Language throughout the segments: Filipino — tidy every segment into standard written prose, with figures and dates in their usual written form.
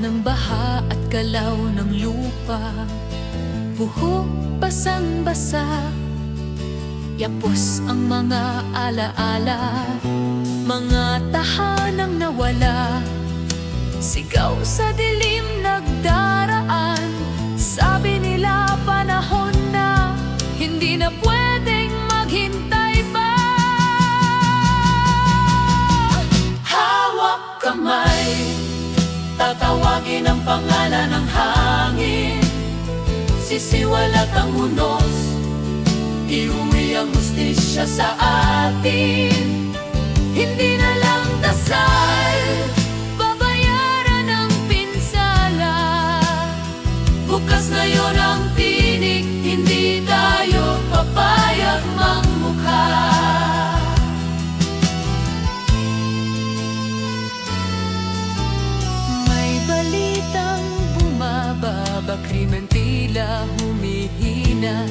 ng baha at galaw ng lupa. Buhok basang-basa, yapos ang mga alaala. Mga tahanang nawala, sigaw sa dilim nagdaraan. Sabi nila panahon na, hindi na pwedeng maghintay pa. Hawak kamay, tatawagin ang pangalan ng hangin. Sisiwalat ang unos, iuwi ang hustisya sa atin. Hindi na lang dasal, babayaran ang pinsala. Bukas ngayon ang tinig, hindi tayo papayag magmukha. May balitang bumababa, krimen tila humihina.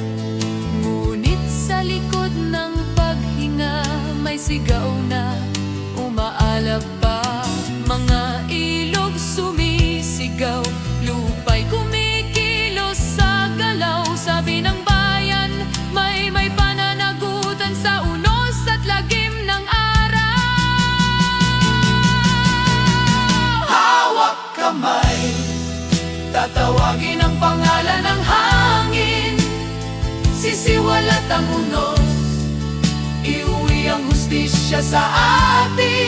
Ngunit sa likod ng paghinga, may sigaw na umaalab pa. Mga ilog sumisigaw, lupa'y kumikilos sa galaw. Sabi ng bayan, may pananagutan sa unos at lagim ng araw. Hawak kamay, tatawagin ang pangalan ng hangin. Sisiwalat ang unos, iuwi ang hustisya sa atin.